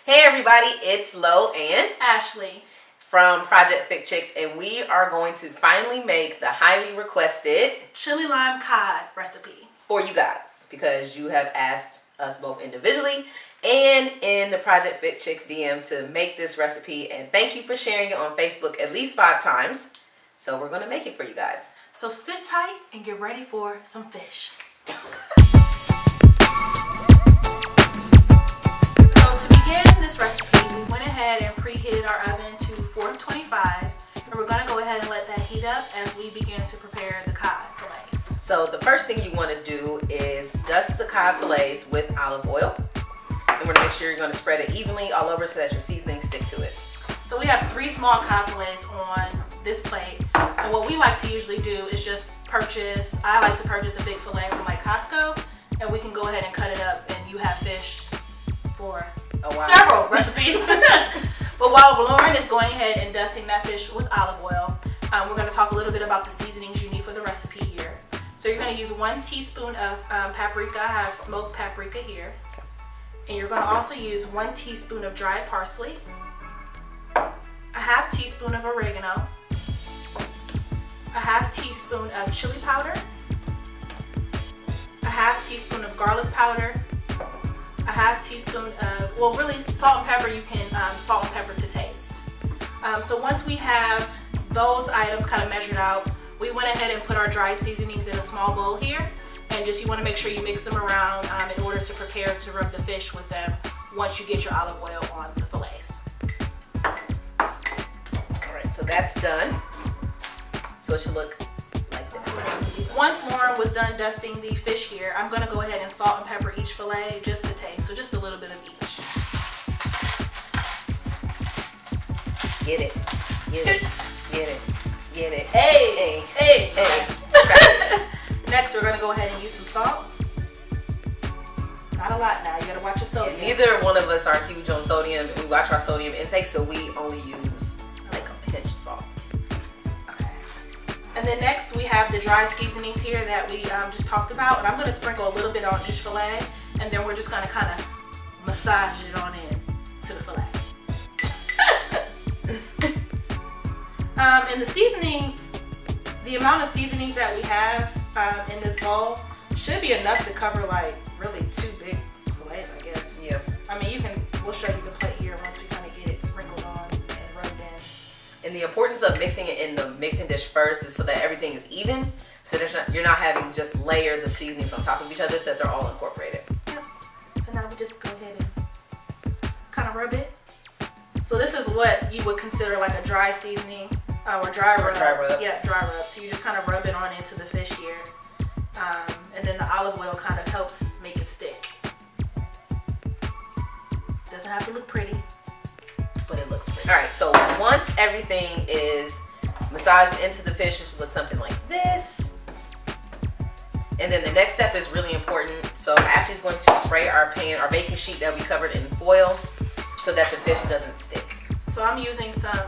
Hey everybody, it's Lo and Ashley from Project Fit Chicks, and we are going to finally make the highly requested Chili Line Cod recipe for you guys because you have asked us both individually and in the Project Fit Chicks DM to make this recipe, and thank you for sharing it on Facebook at least 5 times. So we're going to make it for you guys. So sit tight and get ready for some fish. This recipe, we went ahead and preheated our oven to 425, and we're going to go ahead and let that heat up as we begin to prepare the cod fillets. So the first thing you want to do is dust the cod fillets with olive oil, and we're going to make sure you're going to spread it evenly all over so that your seasonings stick to it. So we have 3 small cod fillets on this plate, and what we like to usually do is just I like to purchase a big fillet from like Costco, and we can go ahead and cut it up and you have fish for several recipes. But while Lauren is going ahead and dusting that fish with olive oil, we're going to talk a little bit about the seasonings you need for the recipe here. So you're going to use 1 teaspoon of paprika. I have smoked paprika here. And you're going to also use 1 teaspoon of dried parsley, a 1/2 teaspoon of oregano, a 1/2 teaspoon of chili powder, a 1/2 teaspoon of garlic powder, a 1/2 teaspoon of, well, really salt and pepper. You can salt and pepper to taste. So once we have those items kind of measured out, we went ahead and put our dry seasonings in a small bowl here, and just you want to make sure you mix them around in order to prepare to rub the fish with them once you get your olive oil on the fillets. All right, so that's done. So it should look like that. Once Lauren was done dusting the fish here, I'm going to go ahead and salt and pepper each fillet just to taste. So just a little bit of each. Get it. Get it. Get it. Get it. Hey. Hey. Hey. Next, we're going to go ahead and use some salt. Not a lot now. You got to watch your sodium. Neither one of us are huge on sodium. We watch our sodium intake, so we only use like a pinch of salt. And then next we have the dry seasonings here that we just talked about, and I'm going to sprinkle a little bit on each fillet, and then we're just going to kind of massage it on in to the fillet. And the seasonings, the amount of seasonings that we have in this bowl should be enough to cover like really 2 big fillets, I guess. Yeah. I mean, we'll show you the plate here once we kind of get it sprinkled on and rubbed in. And the importance of mixing it in the mixing dish first is so that everything is even. So you're not having just layers of seasonings on top of each other, so that they're all incorporated. Yep. So now we just go ahead and kind of rub it. So this is what you would consider like a dry seasoning or dry rub. Dry rub. Yeah, dry rub. So you just kind of rub it on into the fish here. And then the olive oil kind of helps make it stick. Doesn't have to look pretty, but it looks pretty. All right, so once everything is massaged into the fish, it should look something like this. And then the next step is really important. So Ashley's going to spray our pan, our baking sheet that we covered in foil, so that the fish doesn't stick. So I'm using some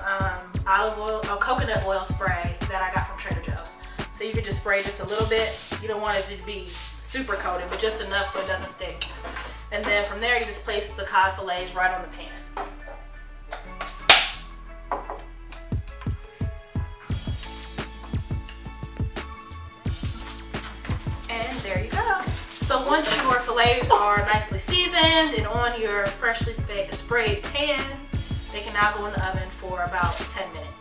olive oil or coconut oil spray that I got from Trader Joe's. So you can just spray just a little bit. You don't want it to be super coated, but just enough so it doesn't stick. And then from there, you just place the cod fillets right on the pan. And there you go. So once your fillets are nicely seasoned and on your freshly sprayed pan, they can now go in the oven for about 10 minutes.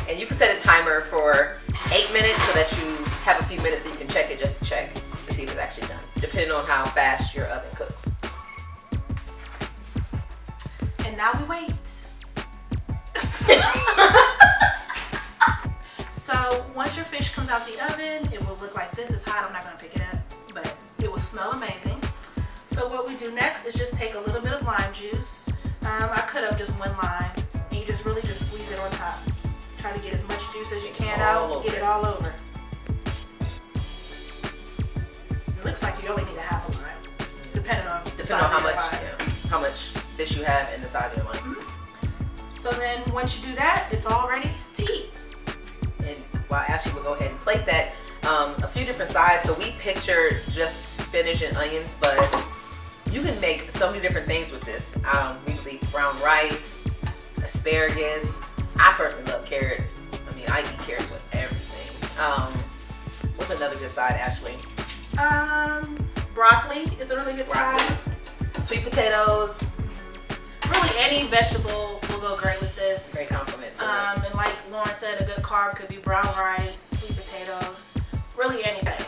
And you can set a timer for 8 minutes so that you have a few minutes so you can check it just to check to see if it's actually done, depending on how fast your oven cooks. And now we wait. So once your fish comes out the oven, it will look like this. It's hot, I'm not going to pick it up, but it will smell amazing. So what we do next is just take a little bit of lime juice. I cut up just 1 lime, and you just really just squeeze it on top. Try to get as much juice as you can out, get it all over. It looks like you only need a 1/2 lime, depending on how much fish you have and the size of your lime. Mm-hmm. So then once you do that, it's all ready to eat. And while Ashley will go ahead and plate that, a few different sides. So we pictured just spinach and onions, but you You can make so many different things with this. We could eat brown rice, asparagus. I personally love carrots. I mean, I eat carrots with everything. What's another good side, Ashley? Broccoli is a really good side. Sweet potatoes. Really, any vegetable will go great with this. Great compliment to And like Lauren said, a good carb could be brown rice, sweet potatoes, really anything.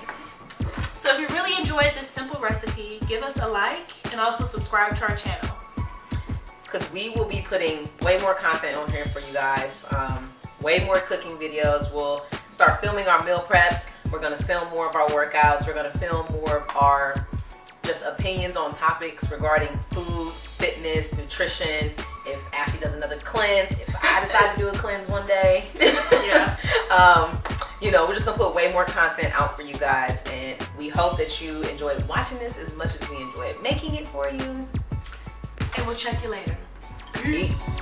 So if you really enjoyed this simple recipe, give us a like and also subscribe to our channel. Because we will be putting way more content on here for you guys. Way more cooking videos. We'll start filming our meal preps. We're going to film more of our workouts. We're going to film more of our just opinions on topics regarding food, fitness, nutrition. If Ashley does another cleanse, if I decide to do a cleanse one day. Yeah. You know, we're just going to put way more content out for you guys. And we hope that you enjoyed watching this as much as we enjoyed making it for you. And we'll check you later. Peace.